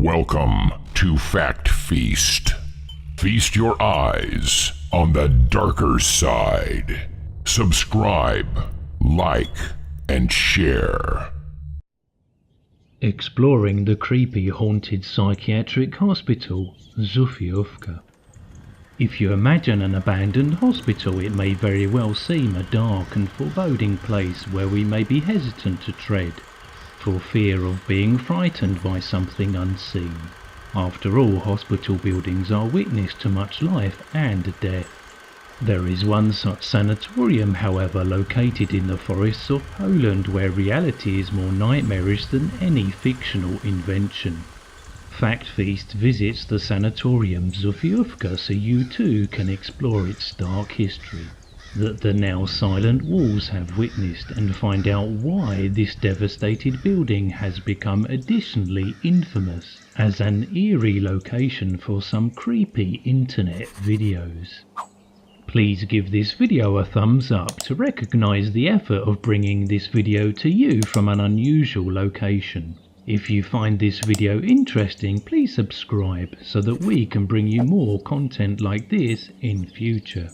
Welcome to Fact Feast. Feast your eyes on the darker side. Subscribe, like, and share. Exploring the creepy haunted psychiatric hospital, Zofiówka. If you imagine an abandoned hospital, it may very well seem a dark and foreboding place where we may be hesitant to tread, for fear of being frightened by something unseen. After all, hospital buildings are witness to much life and death. There is one such sanatorium, however, located in the forests of Poland, where reality is more nightmarish than any fictional invention. Fact Feast visits the Sanatorium Zofiówka so you too can explore its dark history that the now silent walls have witnessed, and find out why this devastated building has become additionally infamous as an eerie location for some creepy internet videos. Please give this video a thumbs up to recognize the effort of bringing this video to you from an unusual location. If you find this video interesting, please subscribe so that we can bring you more content like this in future.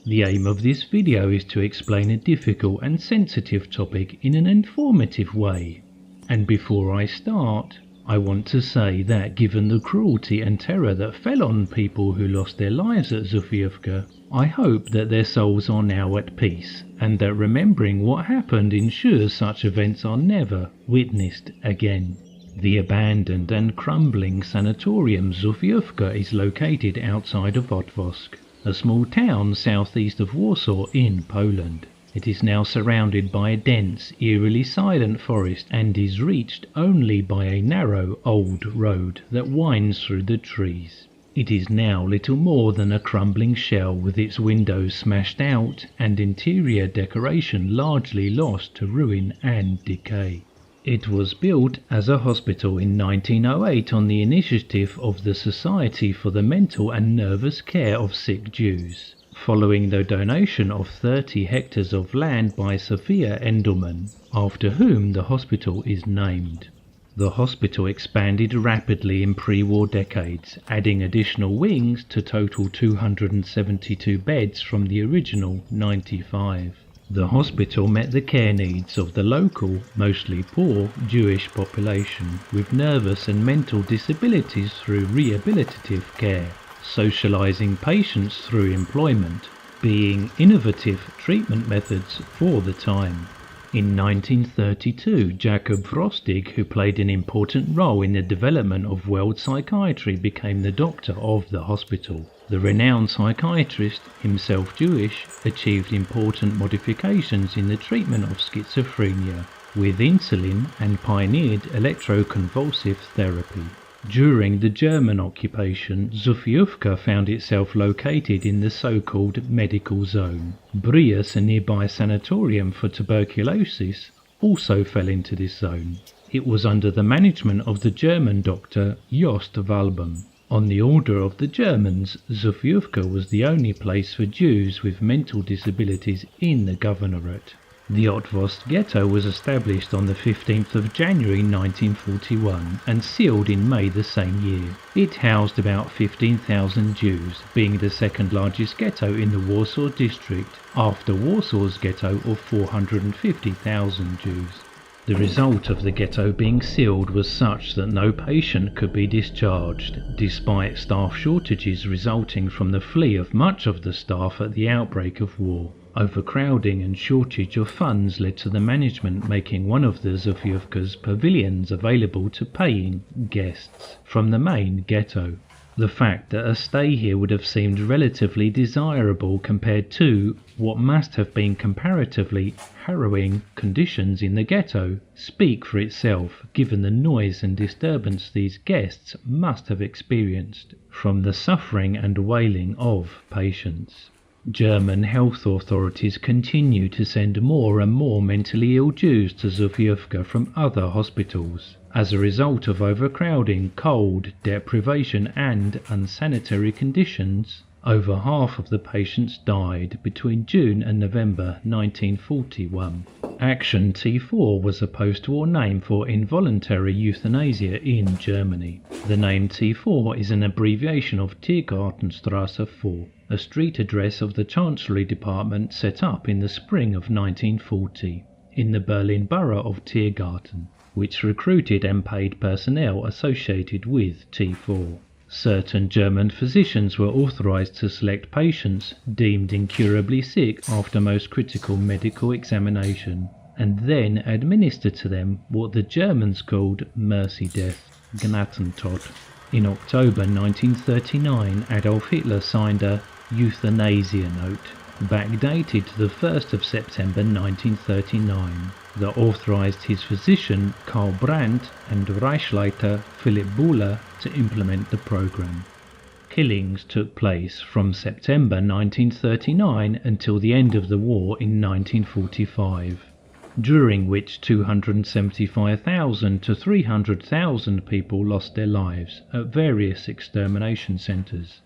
The aim of this video is to explain a difficult and sensitive topic in an informative way. And before I start, I want to say that given the cruelty and terror that fell on people who lost their lives at Zofiówka, I hope that their souls are now at peace, and that remembering what happened ensures such events are never witnessed again. The abandoned and crumbling Sanatorium Zofiówka is located outside of Otwock, a small town southeast of Warsaw in Poland. It is now surrounded by a dense, eerily silent forest and is reached only by a narrow old road that winds through the trees. It is now little more than a crumbling shell, with its windows smashed out and interior decoration largely lost to ruin and decay. It was built as a hospital in 1908 on the initiative of the Society for the Mental and Nervous Care of Sick Jews, following the donation of 30 hectares of land by Sophia Endelman, after whom the hospital is named. The hospital expanded rapidly in pre-war decades, adding additional wings to total 272 beds from the original 95. The hospital met the care needs of the local, mostly poor, Jewish population with nervous and mental disabilities through rehabilitative care, socializing patients through employment, being innovative treatment methods for the time. In 1932, Jacob Frostig, who played an important role in the development of world psychiatry, became the doctor of the hospital. The renowned psychiatrist, himself Jewish, achieved important modifications in the treatment of schizophrenia with insulin and pioneered electroconvulsive therapy. During the German occupation, Zofiówka found itself located in the so-called medical zone. Brias, a nearby sanatorium for tuberculosis, also fell into this zone. It was under the management of the German doctor Jost Walbaum. On the order of the Germans, Zofiówka was the only place for Jews with mental disabilities in the governorate. The Otwock ghetto was established on the 15th of January 1941 and sealed in May the same year. It housed about 15,000 Jews, being the second largest ghetto in the Warsaw district, after Warsaw's ghetto of 450,000 Jews. The result of the ghetto being sealed was such that no patient could be discharged, despite staff shortages resulting from the flee of much of the staff at the outbreak of war. Overcrowding and shortage of funds led to the management making one of the Zofiówka's pavilions available to paying guests from the main ghetto. The fact that a stay here would have seemed relatively desirable compared to what must have been comparatively harrowing conditions in the ghetto speak for itself, given the noise and disturbance these guests must have experienced from the suffering and wailing of patients. German health authorities continue to send more and more mentally ill Jews to Zofiówka from other hospitals. As a result of overcrowding, cold, deprivation and unsanitary conditions, Over half of the patients died between June and November 1941. Action T4 was a post-war name for involuntary euthanasia in Germany. The name T4 is an abbreviation of Tiergartenstraße 4, a street address of the Chancellery Department set up in the spring of 1940 in the Berlin borough of Tiergarten, which recruited and paid personnel associated with T4. Certain German physicians were authorized to select patients deemed incurably sick after most critical medical examination, and then administer to them what the Germans called mercy death, Gnadentod. In October 1939, Adolf Hitler signed a euthanasia note, backdated to the 1st of September 1939, that authorized his physician Karl Brandt and Reichsleiter Philipp Buhler to implement the program. Killings took place from September 1939 until the end of the war in 1945, during which 275,000 to 300,000 people lost their lives at various extermination centers,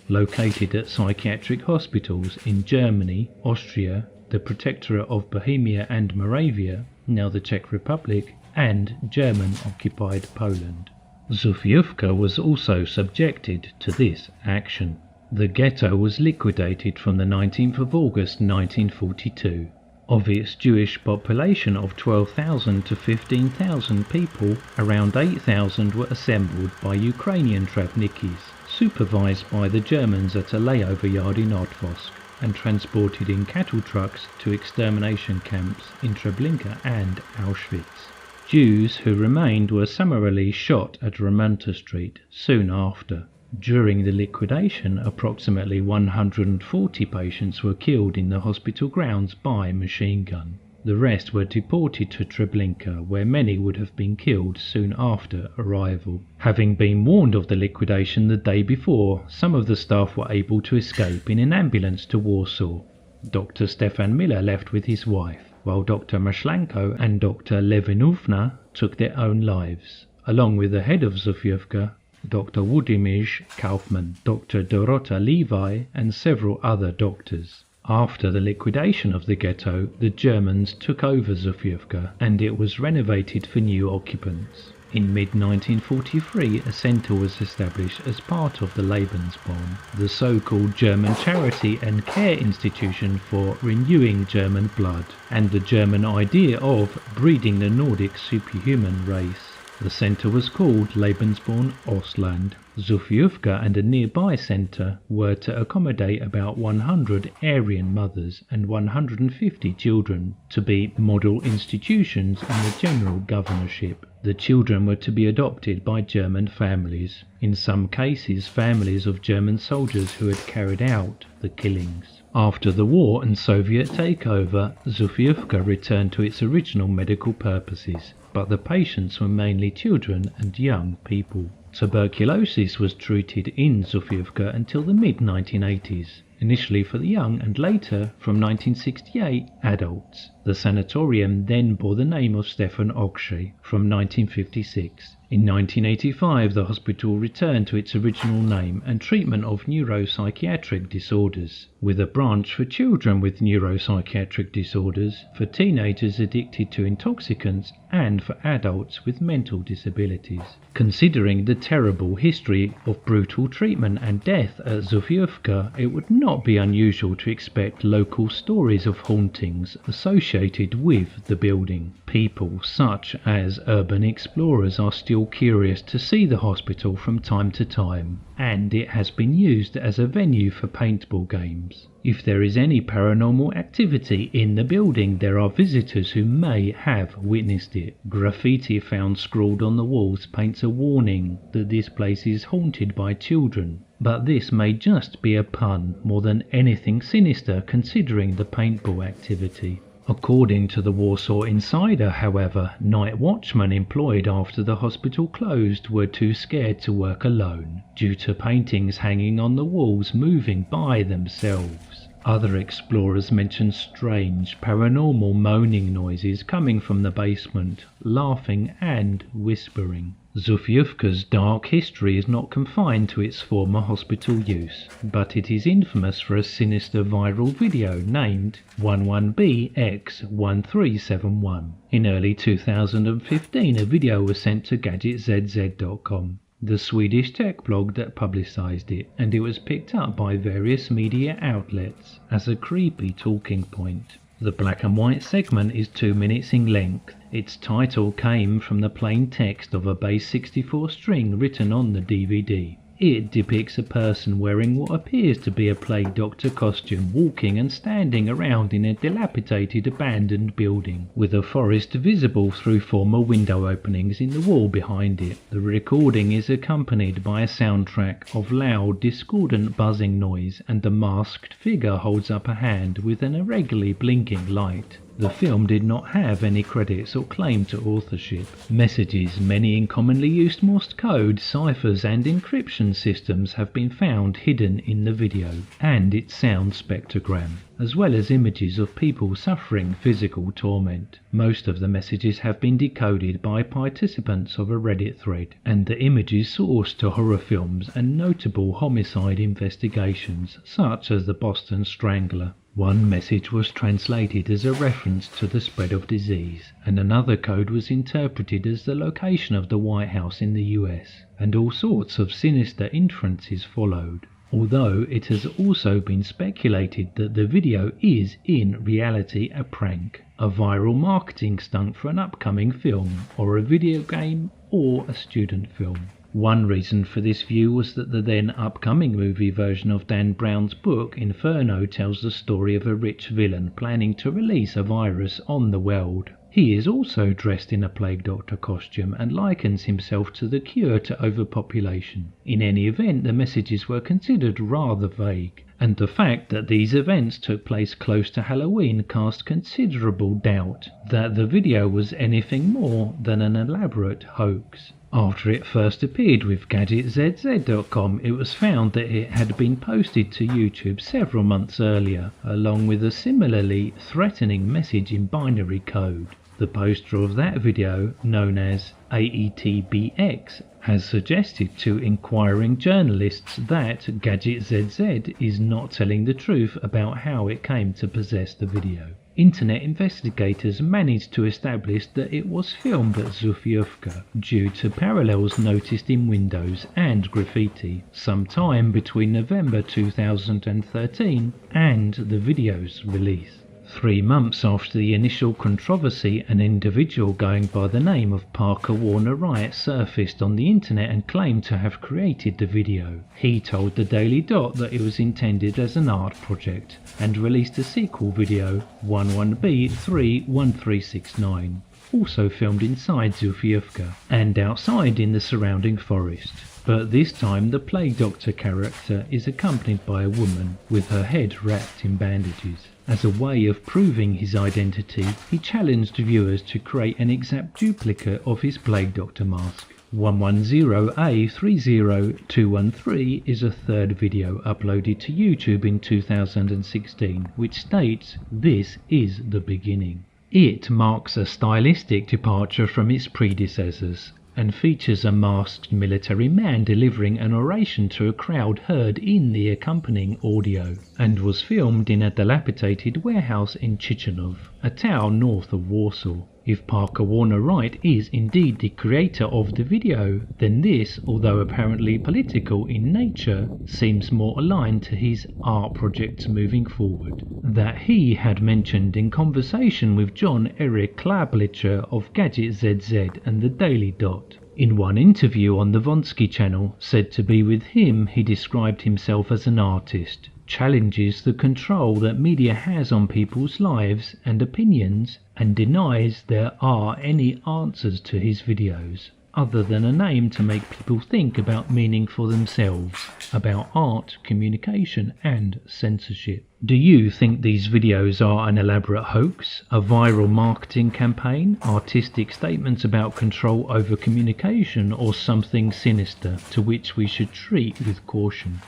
located at psychiatric hospitals in Germany, Austria, the Protectorate of Bohemia and Moravia, now the Czech Republic, and German-occupied Poland. Zofiówka was also subjected to this action. The ghetto was liquidated from the 19th of August 1942. Of its Jewish population of 12,000 to 15,000 people, around 8,000 were assembled by Ukrainian travnikis, supervised by the Germans at a layover yard in Otwock, and transported in cattle trucks to extermination camps in Treblinka and Auschwitz. Jews who remained were summarily shot at Remonta Street soon after. During the liquidation, approximately 140 patients were killed in the hospital grounds by machine gun. The rest were deported to Treblinka, where many would have been killed soon after arrival. Having been warned of the liquidation the day before, some of the staff were able to escape in an ambulance to Warsaw. Dr. Stefan Miller left with his wife, while Dr. Maszlanko and Dr. Lewinovna took their own lives, along with the head of Zofiówka, Dr. Włodzimierz Kaufmann, Dr. Dorota Levi, and several other doctors. After the liquidation of the ghetto, the Germans took over Zofiówka and it was renovated for new occupants. In mid-1943, a centre was established as part of the Lebensbornheim, the so-called German charity and care institution for renewing German blood, and the German idea of breeding the Nordic superhuman race. The centre was called Lebensborn Ostland. Zofiówka and a nearby centre were to accommodate about 100 Aryan mothers and 150 children, to be model institutions in the general governorship. The children were to be adopted by German families, in some cases families of German soldiers who had carried out the killings. After the war and Soviet takeover, Zofiówka returned to its original medical purposes, but the patients were mainly children and young people. Tuberculosis was treated in Zofiówka until the mid-1980s, initially for the young and later, from 1968, adults. The sanatorium then bore the name of Stefan Okshay from 1956. In 1985, the hospital returned to its original name and treatment of neuropsychiatric disorders, with a branch for children with neuropsychiatric disorders, for teenagers addicted to intoxicants, and for adults with mental disabilities. Considering the terrible history of brutal treatment and death at Zofiówka, it would not be unusual to expect local stories of hauntings associated with the building. People such as urban explorers are still curious to see the hospital from time to time, and it has been used as a venue for paintball games. If there is any paranormal activity in the building, there are visitors who may have witnessed it. Graffiti found scrawled on the walls paints a warning that this place is haunted by children, but this may just be a pun more than anything sinister considering the paintball activity. According to the Warsaw Insider, however, night watchmen employed after the hospital closed were too scared to work alone, due to paintings hanging on the walls moving by themselves. Other explorers mentioned strange, paranormal moaning noises coming from the basement, laughing and whispering. Zofiówka's dark history is not confined to its former hospital use, but it is infamous for a sinister viral video named 11BX1371. In early 2015, a video was sent to GadgetZZ.com, the Swedish tech blog that publicised it, and it was picked up by various media outlets as a creepy talking point. The black and white segment is 2 minutes in length. Its title came from the plain text of a bass 64 string written on the DVD. It depicts a person wearing what appears to be a plague doctor costume, walking and standing around in a dilapidated abandoned building, with a forest visible through former window openings in the wall behind it. The recording is accompanied by a soundtrack of loud, discordant buzzing noise, and the masked figure holds up a hand with an irregularly blinking light. The film did not have any credits or claim to authorship. Messages, many in commonly used Morse code, ciphers and encryption systems have been found hidden in the video and its sound spectrogram, as well as images of people suffering physical torment. Most of the messages have been decoded by participants of a Reddit thread, and the images sourced to horror films and notable homicide investigations, such as the Boston Strangler. One message was translated as a reference to the spread of disease, and another code was interpreted as the location of the White House in the US, and all sorts of sinister inferences followed. Although it has also been speculated that the video is in reality a prank, a viral marketing stunt for an upcoming film, or a video game, or a student film. One reason for this view was that the then upcoming movie version of Dan Brown's book Inferno tells the story of a rich villain planning to release a virus on the world. He is also dressed in a plague doctor costume and likens himself to the cure to overpopulation. In any event, the messages were considered rather vague, and the fact that these events took place close to Halloween cast considerable doubt that the video was anything more than an elaborate hoax. After it first appeared with GadgetZZ.com, it was found that it had been posted to YouTube several months earlier, along with a similarly threatening message in binary code. The poster of that video, known as AETBX, has suggested to inquiring journalists that GadgetZZ is not telling the truth about how it came to possess the video. Internet investigators managed to establish that it was filmed at Zofiówka due to parallels noticed in windows and graffiti sometime between November 2013 and the video's release. 3 months after the initial controversy, an individual going by the name of Parker Warner Wright surfaced on the internet and claimed to have created the video. He told the Daily Dot that it was intended as an art project and released a sequel video, 11B31369, also filmed inside Zofiówka and outside in the surrounding forest. But this time the plague doctor character is accompanied by a woman with her head wrapped in bandages. As a way of proving his identity, he challenged viewers to create an exact duplicate of his plague doctor mask. 110A30213 is a third video uploaded to YouTube in 2016, which states, "This is the beginning." It marks a stylistic departure from its predecessors, and features a masked military man delivering an oration to a crowd heard in the accompanying audio, and was filmed in a dilapidated warehouse in Chichanów, a town north of Warsaw. If Parker Warner Wright is indeed the creator of the video, then this, although apparently political in nature, seems more aligned to his art projects moving forward, that he had mentioned in conversation with John Eric Klablicher of GadgetZZ and the Daily Dot. In one interview on the Vonsky channel, said to be with him, he described himself as an artist, challenges the control that media has on people's lives and opinions, and denies there are any answers to his videos, other than a name to make people think about meaning for themselves, about art, communication and censorship. Do you think these videos are an elaborate hoax, a viral marketing campaign, artistic statements about control over communication, or something sinister to which we should treat with caution?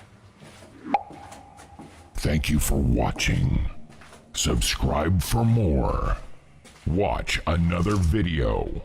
Thank you for watching. Subscribe for more. Watch another video.